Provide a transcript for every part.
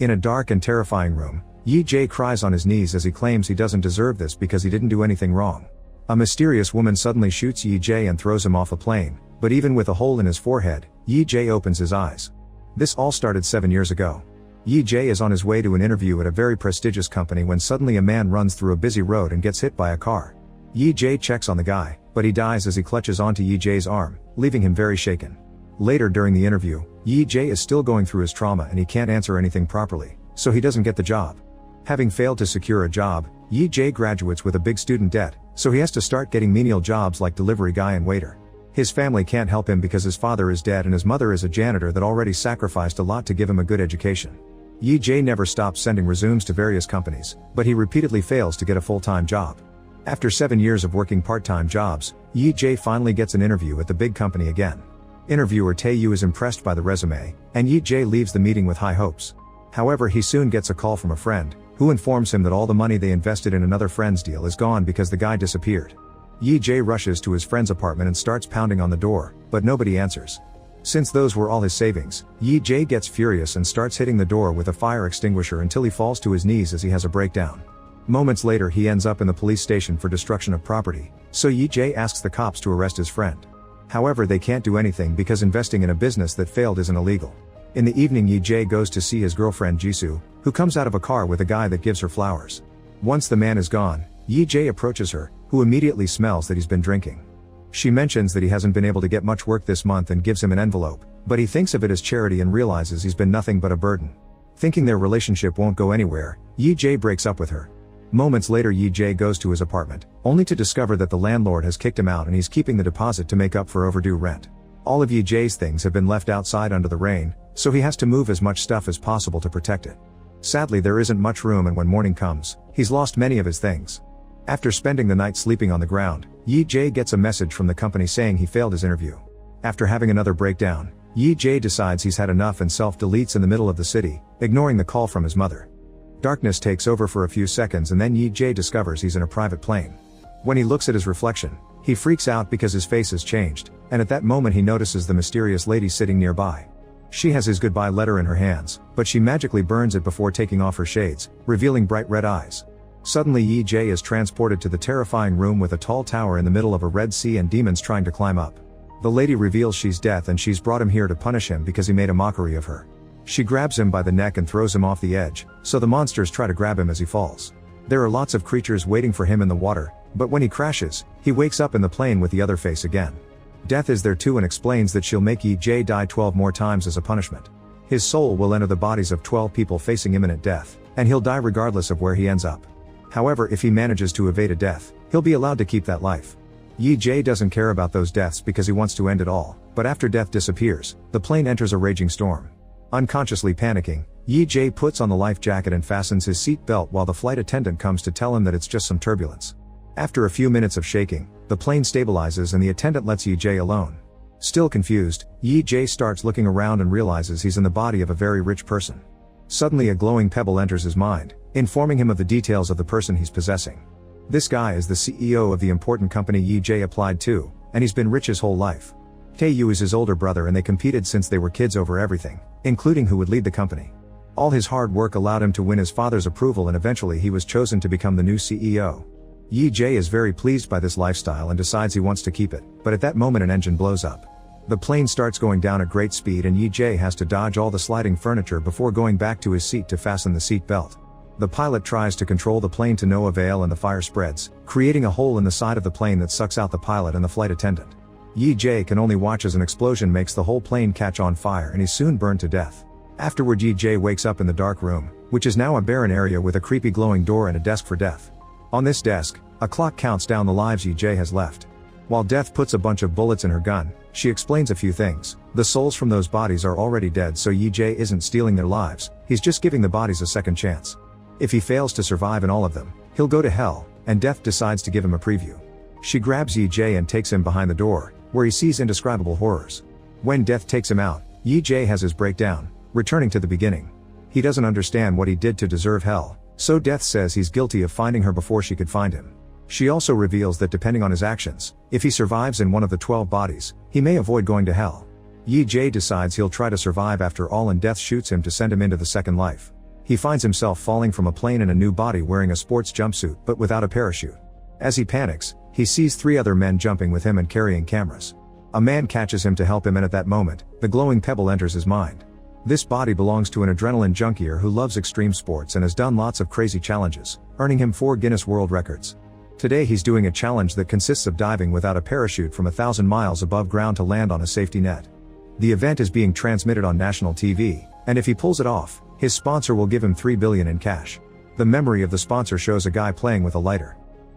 In a dark and terrifying room, Yi Jae cries on his knees as he claims he doesn't deserve this because he didn't do anything wrong. A mysterious woman suddenly shoots Yi Jae and throws him off a plane, but even with a hole in his forehead, Yi Jae opens his eyes. This all started 7 years ago. Yi Jae is on his way to an interview at a very prestigious company when suddenly a man runs through a busy road and gets hit by a car. Yi Jae checks on the guy, but he dies as he clutches onto Yi Jae's arm, leaving him very shaken. Later during the interview, Yi Jae is still going through his trauma and he can't answer anything properly, so he doesn't get the job. Having failed to secure a job, Yi Jae graduates with a big student debt, so he has to start getting menial jobs like delivery guy and waiter. His family can't help him because his father is dead and his mother is a janitor that already sacrificed a lot to give him a good education. Yi Jae never stops sending resumes to various companies, but he repeatedly fails to get a full-time job. After 7 years of working part-time jobs, Yi Jae finally gets an interview at the big company again. Interviewer Tae-yu is impressed by the resume, and Yi Jae leaves the meeting with high hopes. However, he soon gets a call from a friend, who informs him that all the money they invested in another friend's deal is gone because the guy disappeared. Yi Jae rushes to his friend's apartment and starts pounding on the door, but nobody answers. Since those were all his savings, Yi Jae gets furious and starts hitting the door with a fire extinguisher until he falls to his knees as he has a breakdown. Moments later he ends up in the police station for destruction of property, so Yi Jae asks the cops to arrest his friend. However, they can't do anything because investing in a business that failed isn't illegal. In the evening Yi Jae goes to see his girlfriend Jisoo, who comes out of a car with a guy that gives her flowers. Once the man is gone, Yi Jae approaches her, who immediately smells that he's been drinking. She mentions that he hasn't been able to get much work this month and gives him an envelope, but he thinks of it as charity and realizes he's been nothing but a burden. Thinking their relationship won't go anywhere, Yi Jae breaks up with her. Moments later Yi Jae goes to his apartment, only to discover that the landlord has kicked him out and he's keeping the deposit to make up for overdue rent. All of Yi Jae's things have been left outside under the rain, so he has to move as much stuff as possible to protect it. Sadly, there isn't much room, and when morning comes, he's lost many of his things. After spending the night sleeping on the ground, Yi Jae gets a message from the company saying he failed his interview. After having another breakdown, Yi Jae decides he's had enough and self-deletes in the middle of the city, ignoring the call from his mother. Darkness takes over for a few seconds and then Yi Jae discovers he's in a private plane. When he looks at his reflection, he freaks out because his face has changed, and at that moment he notices the mysterious lady sitting nearby. She has his goodbye letter in her hands, but she magically burns it before taking off her shades, revealing bright red eyes. Suddenly Yi Jae is transported to the terrifying room with a tall tower in the middle of a red sea and demons trying to climb up. The lady reveals she's Death and she's brought him here to punish him because he made a mockery of her. She grabs him by the neck and throws him off the edge, so the monsters try to grab him as he falls. There are lots of creatures waiting for him in the water, but when he crashes, he wakes up in the plane with the other face again. Death is there too and explains that she'll make Yi Jae die 12 more times as a punishment. His soul will enter the bodies of 12 people facing imminent death, and he'll die regardless of where he ends up. However, if he manages to evade a death, he'll be allowed to keep that life. Yi Jae doesn't care about those deaths because he wants to end it all, but after Death disappears, the plane enters a raging storm. Unconsciously panicking, Yi Jae puts on the life jacket and fastens his seat belt while the flight attendant comes to tell him that it's just some turbulence. After a few minutes of shaking, the plane stabilizes and the attendant lets Yi Jae alone. Still confused, Yi Jae starts looking around and realizes he's in the body of a very rich person. Suddenly a glowing pebble enters his mind, informing him of the details of the person he's possessing. This guy is the CEO of the important company Yi Jae applied to, and he's been rich his whole life. Tae-yu is his older brother and they competed since they were kids over everything, including who would lead the company. All his hard work allowed him to win his father's approval and eventually he was chosen to become the new CEO. Yi Jae is very pleased by this lifestyle and decides he wants to keep it, but at that moment an engine blows up. The plane starts going down at great speed and Yi Jae has to dodge all the sliding furniture before going back to his seat to fasten the seat belt. The pilot tries to control the plane to no avail and the fire spreads, creating a hole in the side of the plane that sucks out the pilot and the flight attendant. Yi Jae can only watch as an explosion makes the whole plane catch on fire and he's soon burned to death. Afterward Yi Jae wakes up in the dark room, which is now a barren area with a creepy glowing door and a desk for Death. On this desk, a clock counts down the lives Yi Jae has left. While Death puts a bunch of bullets in her gun, she explains a few things. The souls from those bodies are already dead, so Yi Jae isn't stealing their lives, he's just giving the bodies a second chance. If he fails to survive in all of them, he'll go to hell, and Death decides to give him a preview. She grabs Yi Jae and takes him behind the door, where he sees indescribable horrors. When Death takes him out, Yi Jae has his breakdown, returning to the beginning. He doesn't understand what he did to deserve hell, so Death says he's guilty of finding her before she could find him. She also reveals that depending on his actions, if he survives in one of the 12 bodies, he may avoid going to hell. Yi Jae decides he'll try to survive after all and Death shoots him to send him into the second life. He finds himself falling from a plane in a new body wearing a sports jumpsuit but without a parachute. As he panics, he sees 3 other men jumping with him and carrying cameras. A man catches him to help him, and at that moment, the glowing pebble enters his mind. This body belongs to an adrenaline junkier who loves extreme sports and has done lots of crazy challenges, earning him 4 Guinness World Records. Today he's doing a challenge that consists of diving without a parachute from 1,000 miles above ground to land on a safety net. The event is being transmitted on national TV, and if he pulls it off, his sponsor will give him $3 billion in cash. The memory of the sponsor shows a guy playing with a lighter.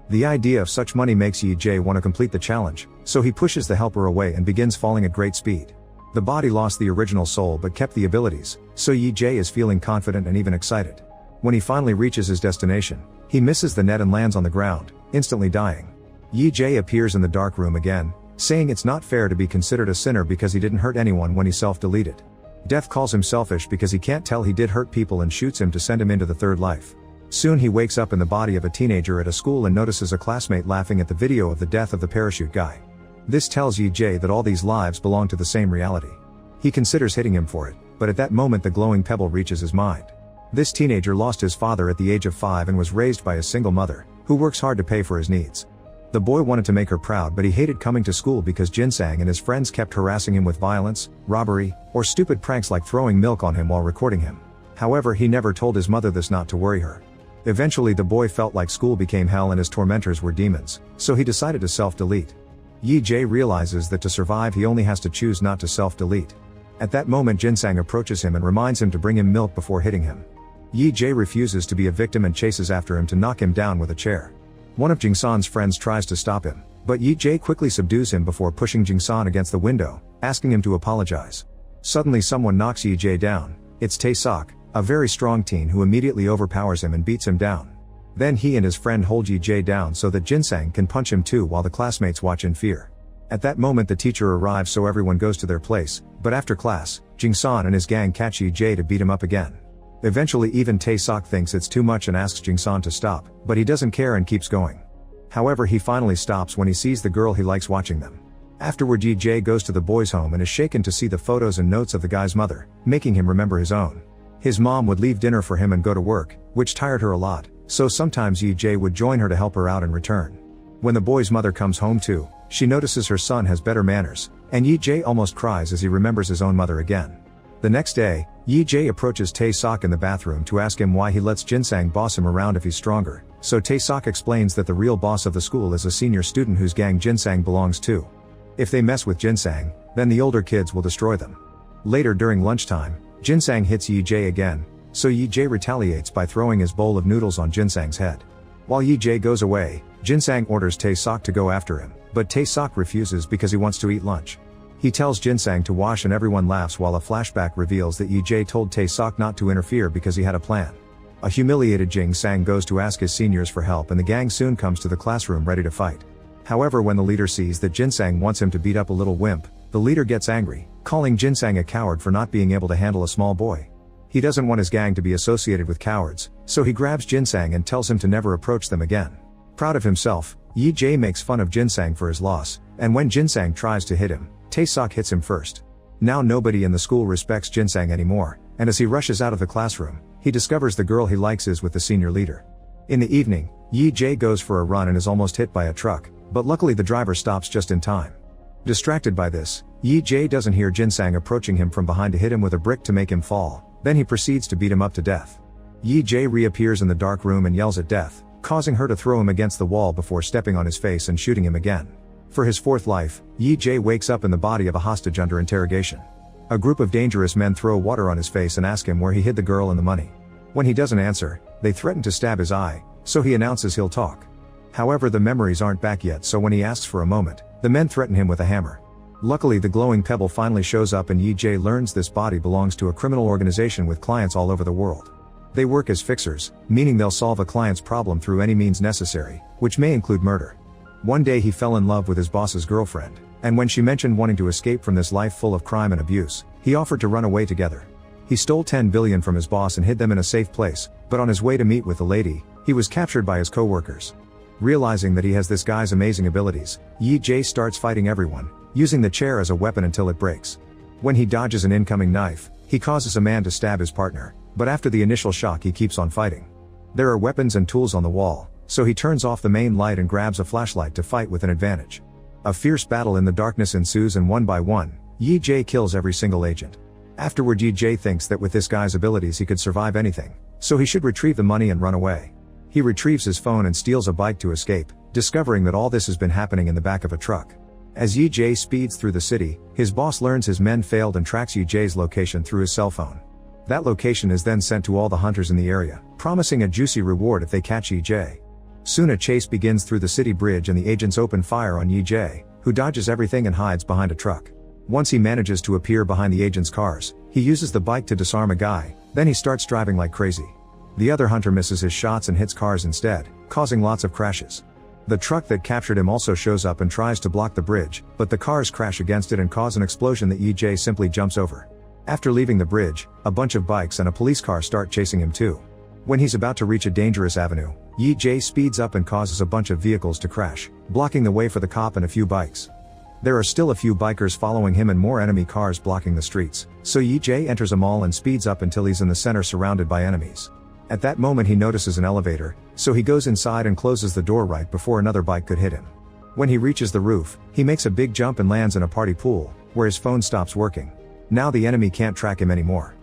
The idea of such money makes Yi Jae want to complete the challenge, so he pushes the helper away and begins falling at great speed. The body lost the original soul but kept the abilities, so Yi Jae is feeling confident and even excited. When he finally reaches his destination, he misses the net and lands on the ground, instantly dying. Yi Jae appears in the dark room again, saying it's not fair to be considered a sinner because he didn't hurt anyone when he self-deleted. Death calls him selfish because he can't tell he did hurt people and shoots him to send him into the third life. Soon he wakes up in the body of a teenager at a school and notices a classmate laughing at the video of the death of the parachute guy. This tells Yi Jae that all these lives belong to the same reality. He considers hitting him for it, but at that moment the glowing pebble reaches his mind. This teenager lost his father at the age of 5 and was raised by a single mother, who works hard to pay for his needs. The boy wanted to make her proud, but he hated coming to school because Jinsang and his friends kept harassing him with violence, robbery, or stupid pranks like throwing milk on him while recording him. However, he never told his mother this not to worry her. Eventually the boy felt like school became hell and his tormentors were demons, so he decided to self-delete. Yi Jae realizes that to survive he only has to choose not to self-delete. At that moment Jinsang approaches him and reminds him to bring him milk before hitting him. Yi Jae refuses to be a victim and chases after him to knock him down with a chair. One of Jingsan's friends tries to stop him, but Yi Jae quickly subdues him before pushing Jingsan against the window, asking him to apologize. Suddenly someone knocks Yi Jae down. It's Tae-sok, a very strong teen who immediately overpowers him and beats him down. Then he and his friend hold Yi Jae down so that Jinsang can punch him too while the classmates watch in fear. At that moment the teacher arrives so everyone goes to their place, but after class, Jingsan and his gang catch Yi Jae to beat him up again. Eventually even Tae-sok thinks it's too much and asks Jingsan to stop, but he doesn't care and keeps going. However, he finally stops when he sees the girl he likes watching them. Afterward Yi Jae goes to the boy's home and is shaken to see the photos and notes of the guy's mother, making him remember his own. His mom would leave dinner for him and go to work, which tired her a lot, so sometimes Yi Jae would join her to help her out in return. When the boy's mother comes home too, she notices her son has better manners, and Yi Jae almost cries as he remembers his own mother again. The next day, Yi Jae approaches Tae-sok in the bathroom to ask him why he lets Jinsang boss him around if he's stronger, so Tae-sok explains that the real boss of the school is a senior student whose gang Jinsang belongs to. If they mess with Jinsang, then the older kids will destroy them. Later during lunchtime, Jinsang hits Yi Jae again, so Yi Jae retaliates by throwing his bowl of noodles on Jinsang's head. While Yi Jae goes away, Jinsang orders Tae-sok to go after him, but Tae-sok refuses because he wants to eat lunch. He tells Jinsang to wash and everyone laughs while a flashback reveals that Yi Jae told Tae-sok not to interfere because he had a plan. A humiliated Jinsang goes to ask his seniors for help and the gang soon comes to the classroom ready to fight. However, when the leader sees that Jinsang wants him to beat up a little wimp, the leader gets angry, calling Jinsang a coward for not being able to handle a small boy. He doesn't want his gang to be associated with cowards, so he grabs Jinsang and tells him to never approach them again. Proud of himself, Yi Jae makes fun of Jinsang for his loss, and when Jinsang tries to hit him, Tae-sok hits him first. Now nobody in the school respects Jinsang anymore, and as he rushes out of the classroom, he discovers the girl he likes is with the senior leader. In the evening, Yi Jae goes for a run and is almost hit by a truck, but luckily the driver stops just in time. Distracted by this, Yi Jae doesn't hear Jinsang approaching him from behind to hit him with a brick to make him fall, then he proceeds to beat him up to death. Yi Jae reappears in the dark room and yells at Death, causing her to throw him against the wall before stepping on his face and shooting him again. For his fourth life, Yi Jae wakes up in the body of a hostage under interrogation. A group of dangerous men throw water on his face and ask him where he hid the girl and the money. When he doesn't answer, they threaten to stab his eye, so he announces he'll talk. However, the memories aren't back yet, so when he asks for a moment, the men threaten him with a hammer. Luckily the glowing pebble finally shows up and Yi Jae learns this body belongs to a criminal organization with clients all over the world. They work as fixers, meaning they'll solve a client's problem through any means necessary, which may include murder. One day he fell in love with his boss's girlfriend, and when she mentioned wanting to escape from this life full of crime and abuse, he offered to run away together. He stole 10 billion from his boss and hid them in a safe place, but on his way to meet with the lady, he was captured by his co-workers. Realizing that he has this guy's amazing abilities, Yi Jae starts fighting everyone, using the chair as a weapon until it breaks. When he dodges an incoming knife, he causes a man to stab his partner, but after the initial shock he keeps on fighting. There are weapons and tools on the wall, so he turns off the main light and grabs a flashlight to fight with an advantage. A fierce battle in the darkness ensues and one by one, Yi-Jae kills every single agent. Afterward Yi-Jae thinks that with this guy's abilities he could survive anything, so he should retrieve the money and run away. He retrieves his phone and steals a bike to escape, discovering that all this has been happening in the back of a truck. As Yi-Jae speeds through the city, his boss learns his men failed and tracks Yi-Jae's location through his cell phone. That location is then sent to all the hunters in the area, promising a juicy reward if they catch Yi-Jae. Soon a chase begins through the city bridge and the agents open fire on Yi-Jae, who dodges everything and hides behind a truck. Once he manages to appear behind the agents' cars, he uses the bike to disarm a guy, then he starts driving like crazy. The other hunter misses his shots and hits cars instead, causing lots of crashes. The truck that captured him also shows up and tries to block the bridge, but the cars crash against it and cause an explosion that Yi-Jae simply jumps over. After leaving the bridge, a bunch of bikes and a police car start chasing him too. When he's about to reach a dangerous avenue, Yi-Jae speeds up and causes a bunch of vehicles to crash, blocking the way for the cop and a few bikes. There are still a few bikers following him and more enemy cars blocking the streets, so Yi-Jae enters a mall and speeds up until he's in the center surrounded by enemies. At that moment he notices an elevator, so he goes inside and closes the door right before another bike could hit him. When he reaches the roof, he makes a big jump and lands in a party pool, where his phone stops working. Now the enemy can't track him anymore.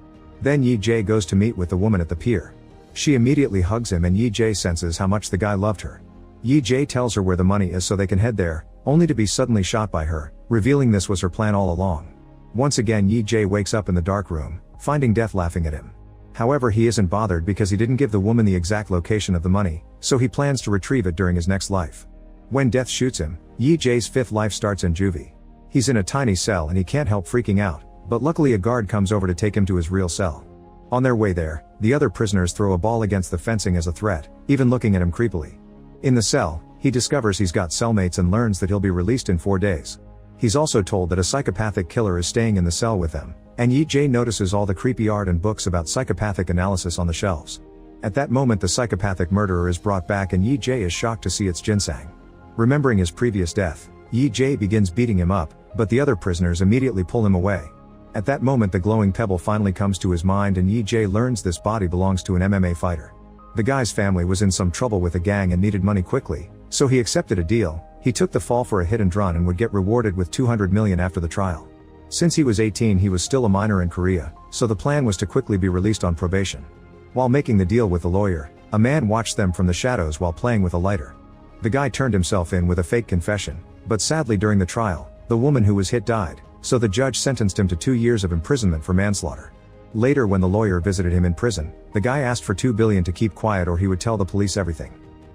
Then Yi-Jae goes to meet with the woman at the pier. She immediately hugs him and Yi-Jae senses how much the guy loved her. Yi-Jae tells her where the money is so they can head there, only to be suddenly shot by her, revealing this was her plan all along. Once again Yi-Jae wakes up in the dark room, finding Death laughing at him. However he isn't bothered because he didn't give the woman the exact location of the money, so he plans to retrieve it during his next life. When Death shoots him, Yi-Jae's fifth life starts in juvie. He's in a tiny cell and he can't help freaking out, but luckily a guard comes over to take him to his real cell. On their way there, the other prisoners throw a ball against the fencing as a threat, even looking at him creepily. In the cell, he discovers he's got cellmates and learns that he'll be released in 4 days. He's also told that a psychopathic killer is staying in the cell with them, and Yi-Jae notices all the creepy art and books about psychopathic analysis on the shelves. At that moment the psychopathic murderer is brought back and Yi-Jae is shocked to see it's Jinsang. Remembering his previous death, Yi-Jae begins beating him up, but the other prisoners immediately pull him away. At that moment the glowing pebble finally comes to his mind and Yi-Jae learns this body belongs to an MMA fighter. The guy's family was in some trouble with a gang and needed money quickly, so he accepted a deal. He took the fall for a hit and run and would get rewarded with 200 million after the trial. Since he was 18 he was still a minor in Korea, so the plan was to quickly be released on probation. While making the deal with the lawyer, a man watched them from the shadows while playing with a lighter. The guy turned himself in with a fake confession, but sadly during the trial, the woman who was hit died, so the judge sentenced him to 2 years of imprisonment for manslaughter. Later when the lawyer visited him in prison, the guy asked for 2 billion to keep quiet or he would tell the police everything.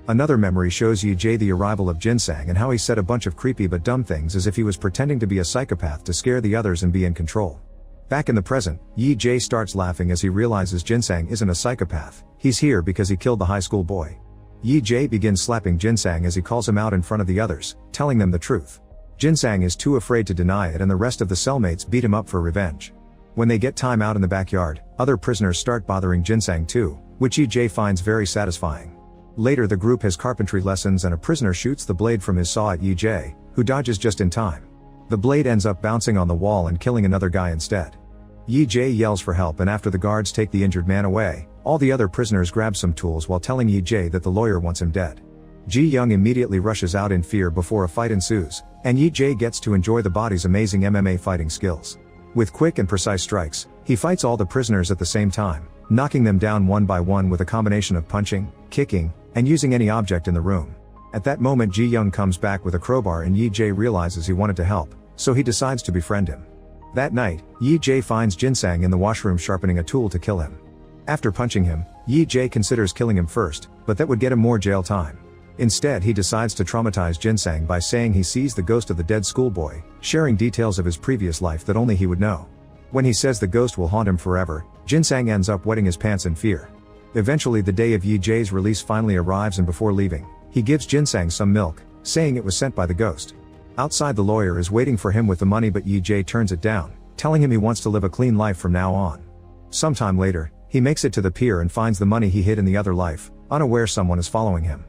Another memory shows Yi-Jae the arrival of Jinsang and how he said a bunch of creepy but dumb things as if he was pretending to be a psychopath to scare the others and be in control. Back in the present, Yi-Jae starts laughing as he realizes Jinsang isn't a psychopath, he's here because he killed the high school boy. Yi-Jae begins slapping Jinsang as he calls him out in front of the others, telling them the truth. Jinsang is too afraid to deny it and the rest of the cellmates beat him up for revenge. When they get time out in the backyard, other prisoners start bothering Jinsang too, which Yi-Jae finds very satisfying. Later the group has carpentry lessons and a prisoner shoots the blade from his saw at Yi-Jae, who dodges just in time. The blade ends up bouncing on the wall and killing another guy instead. Yi-Jae yells for help and after the guards take the injured man away, all the other prisoners grab some tools while telling Yi-Jae that the lawyer wants him dead. Ji-young immediately rushes out in fear before a fight ensues, and Yi-Jae gets to enjoy the body's amazing MMA fighting skills. With quick and precise strikes, he fights all the prisoners at the same time, knocking them down one by one with a combination of punching, kicking, and using any object in the room. At that moment Ji-young comes back with a crowbar and Yi-Jae realizes he wanted to help, so he decides to befriend him. That night, Yi-Jae finds Jinsang in the washroom sharpening a tool to kill him. After punching him, Yi-Jae considers killing him first, but that would get him more jail time. Instead he decides to traumatize Jinsang by saying he sees the ghost of the dead schoolboy, sharing details of his previous life that only he would know. When he says the ghost will haunt him forever, Jinsang ends up wetting his pants in fear. Eventually the day of Yi-Jae's release finally arrives and before leaving, he gives Jinsang some milk, saying it was sent by the ghost. Outside the lawyer is waiting for him with the money but Yi-Jae turns it down, telling him he wants to live a clean life from now on. Sometime later, he makes it to the pier and finds the money he hid in the other life, unaware someone is following him.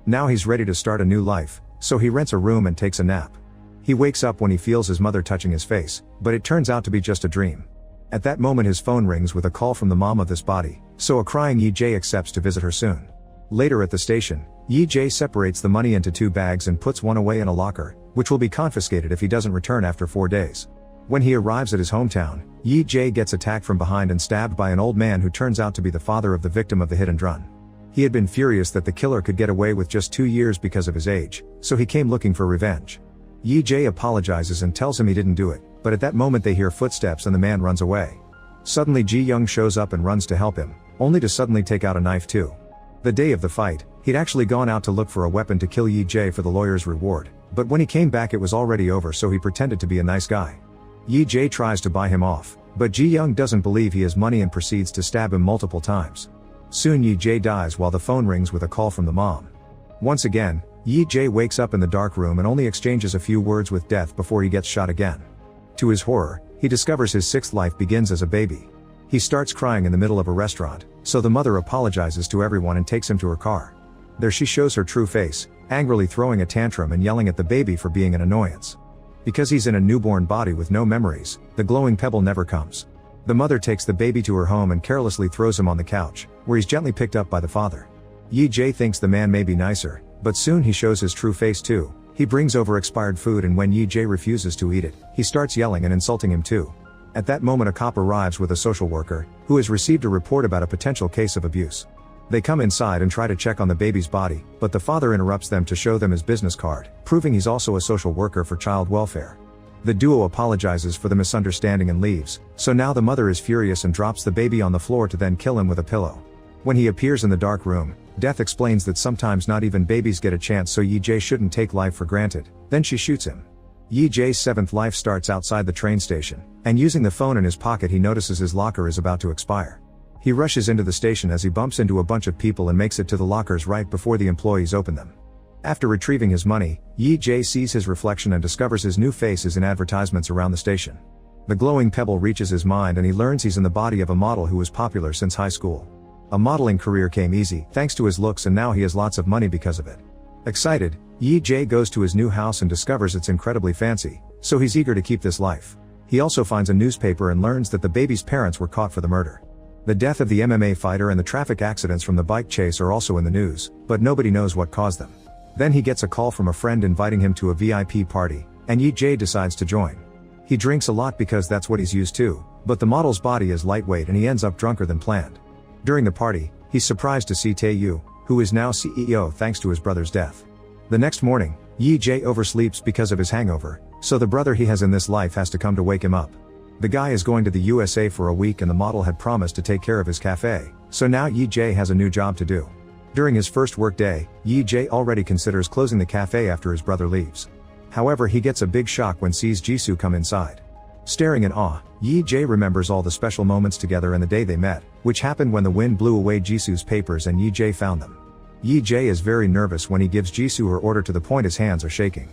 Now he's ready to start a new life, so he rents a room and takes a nap. He wakes up when he feels his mother touching his face, but it turns out to be just a dream. At that moment his phone rings with a call from the mom of this body, so a crying Yi-jae accepts to visit her soon. Later at the station, Yi-jae separates the money into 2 bags and puts one away in a locker, which will be confiscated if he doesn't return after 4 days. When he arrives at his hometown, Yi-jae gets attacked from behind and stabbed by an old man who turns out to be the father of the victim of the hit and run. He had been furious that the killer could get away with just 2 years because of his age, so he came looking for revenge. Yi-jae apologizes and tells him he didn't do it, but at that moment they hear footsteps and the man runs away. Suddenly Ji-young shows up and runs to help him, only to suddenly take out a knife too. The day of the fight, he'd actually gone out to look for a weapon to kill Yi-jae for the lawyer's reward, but when he came back it was already over, so he pretended to be a nice guy. Yi-jae tries to buy him off, but Ji-young doesn't believe he has money and proceeds to stab him multiple times. Soon Yi-jae dies while the phone rings with a call from the mom. Once again, Yi-jae wakes up in the dark room and only exchanges a few words with death before he gets shot again. To his horror, he discovers his 6th life begins as a baby. He starts crying in the middle of a restaurant, so the mother apologizes to everyone and takes him to her car. There she shows her true face, angrily throwing a tantrum and yelling at the baby for being an annoyance. Because he's in a newborn body with no memories, the glowing pebble never comes. The mother takes the baby to her home and carelessly throws him on the couch, where he's gently picked up by the father. Yi-jae thinks the man may be nicer, but soon he shows his true face too. He brings over expired food and when Yi-jae refuses to eat it, he starts yelling and insulting him too. At that moment a cop arrives with a social worker, who has received a report about a potential case of abuse. They come inside and try to check on the baby's body, but the father interrupts them to show them his business card, proving he's also a social worker for child welfare. The duo apologizes for the misunderstanding and leaves, so now the mother is furious and drops the baby on the floor to then kill him with a pillow. When he appears in the dark room, Death explains that sometimes not even babies get a chance, so Yi-jae shouldn't take life for granted. Then she shoots him. Yi-jae's 7th life starts outside the train station, and using the phone in his pocket he notices his locker is about to expire. He rushes into the station as he bumps into a bunch of people and makes it to the lockers right before the employees open them. After retrieving his money, Yi-jae sees his reflection and discovers his new face is in advertisements around the station. The glowing pebble reaches his mind and he learns he's in the body of a model who was popular since high school. A modeling career came easy thanks to his looks and now he has lots of money because of it. Excited, Yi-jae goes to his new house and discovers it's incredibly fancy, so he's eager to keep this life. He also finds a newspaper and learns that the baby's parents were caught for the murder. The death of the MMA fighter and the traffic accidents from the bike chase are also in the news, but nobody knows what caused them. Then he gets a call from a friend inviting him to a VIP party, and Yi-jae decides to join. He drinks a lot because that's what he's used to, but the model's body is lightweight and he ends up drunker than planned. During the party, he's surprised to see Tae-yu, who is now CEO thanks to his brother's death. The next morning, Yi-jae oversleeps because of his hangover, so the brother he has in this life has to come to wake him up. The guy is going to the USA for a week and the model had promised to take care of his cafe, so now Yi-jae has a new job to do. During his first work day, Yi-jae already considers closing the cafe after his brother leaves. However, he gets a big shock when sees Jisoo come inside. Staring in awe, Yi-jae remembers all the special moments together and the day they met, which happened when the wind blew away Jisoo's papers and Yi-jae found them. Yi-jae is very nervous when he gives Jisoo her order to the point his hands are shaking.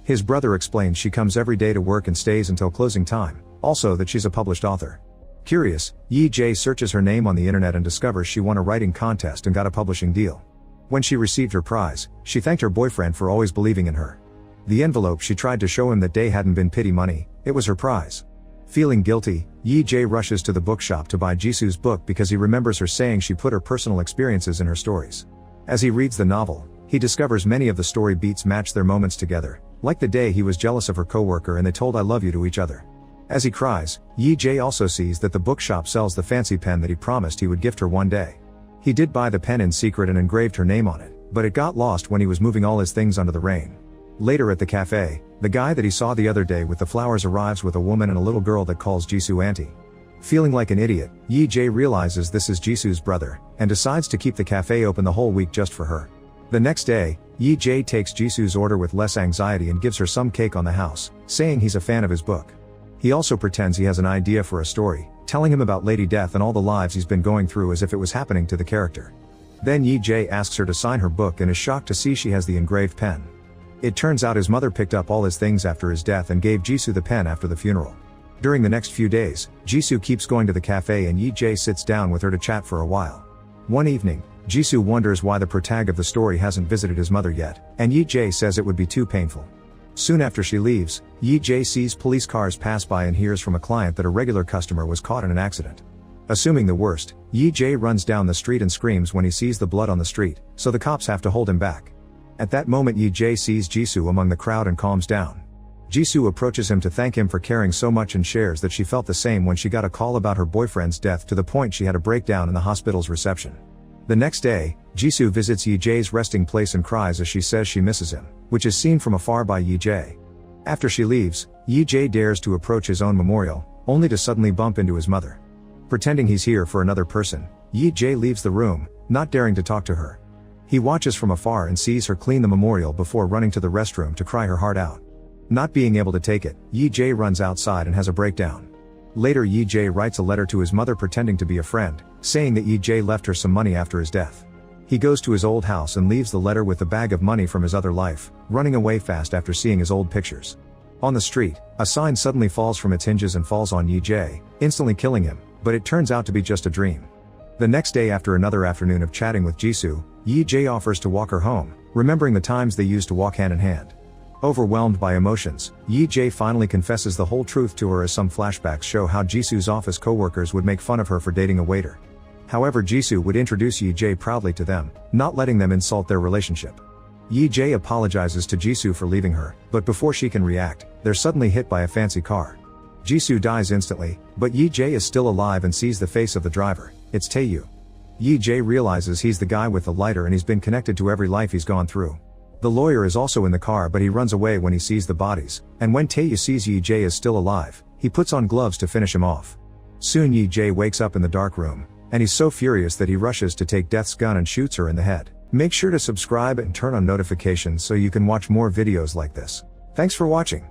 His brother explains she comes every day to work and stays until closing time, also that she's a published author. Curious, Yi-jae searches her name on the internet and discovers she won a writing contest and got a publishing deal. When she received her prize, she thanked her boyfriend for always believing in her. The envelope she tried to show him that day hadn't been pity money, it was her prize. Feeling guilty, Yi-jae rushes to the bookshop to buy Jisoo's book because he remembers her saying she put her personal experiences in her stories. As he reads the novel, he discovers many of the story beats match their moments together, like the day he was jealous of her coworker and they told "I love you" to each other. As he cries, Yi-jae also sees that the bookshop sells the fancy pen that he promised he would gift her one day. He did buy the pen in secret and engraved her name on it, but it got lost when he was moving all his things under the rain. Later at the cafe, the guy that he saw the other day with the flowers arrives with a woman and a little girl that calls Jisoo auntie. Feeling like an idiot, Yi-jae realizes this is Jisoo's brother, and decides to keep the cafe open the whole week just for her. The next day, Yi-jae takes Jisoo's order with less anxiety and gives her some cake on the house, saying he's a fan of his book. He also pretends he has an idea for a story, telling him about Lady Death and all the lives he's been going through as if it was happening to the character. Then Yi-jae asks her to sign her book and is shocked to see she has the engraved pen. It turns out his mother picked up all his things after his death and gave Jisoo the pen after the funeral. During the next few days, Jisoo keeps going to the cafe and Yi-jae sits down with her to chat for a while. One evening, Jisoo wonders why the protagonist of the story hasn't visited his mother yet, and Yi-jae says it would be too painful. Soon after she leaves, Yi-jae sees police cars pass by and hears from a client that a regular customer was caught in an accident. Assuming the worst, Yi-jae runs down the street and screams when he sees the blood on the street, so the cops have to hold him back. At that moment Yi-jae sees Jisoo among the crowd and calms down. Jisoo approaches him to thank him for caring so much and shares that she felt the same when she got a call about her boyfriend's death, to the point she had a breakdown in the hospital's reception. The next day, Jisoo visits Yi-jae's resting place and cries as she says she misses him, which is seen from afar by Yi-jae. After she leaves, Yi-jae dares to approach his own memorial, only to suddenly bump into his mother. Pretending he's here for another person, Yi-jae leaves the room, not daring to talk to her. He watches from afar and sees her clean the memorial before running to the restroom to cry her heart out. Not being able to take it, Yi-jae runs outside and has a breakdown. Later Yi-jae writes a letter to his mother pretending to be a friend, saying that Yi-jae left her some money after his death. He goes to his old house and leaves the letter with the bag of money from his other life, running away fast after seeing his old pictures. On the street, a sign suddenly falls from its hinges and falls on Yi-jae, instantly killing him, but it turns out to be just a dream. The next day, after another afternoon of chatting with Jisoo, Yi-jae offers to walk her home, remembering the times they used to walk hand in hand. Overwhelmed by emotions, Yi-jae finally confesses the whole truth to her as some flashbacks show how Jisoo's office co-workers would make fun of her for dating a waiter. However, Jisoo would introduce Yi-jae proudly to them, not letting them insult their relationship. Yi-jae apologizes to Jisoo for leaving her, but before she can react, they're suddenly hit by a fancy car. Jisoo dies instantly, but Yi-jae is still alive and sees the face of the driver. It's Taeyu. Yi-jae realizes he's the guy with the lighter and he's been connected to every life he's gone through. The lawyer is also in the car, but he runs away when he sees the bodies, and when Taeyu sees Yi-jae is still alive, he puts on gloves to finish him off. Soon Yi-jae wakes up in the dark room, and he's so furious that he rushes to take Death's gun and shoots her in the head. Make sure to subscribe and turn on notifications so you can watch more videos like this. Thanks for watching.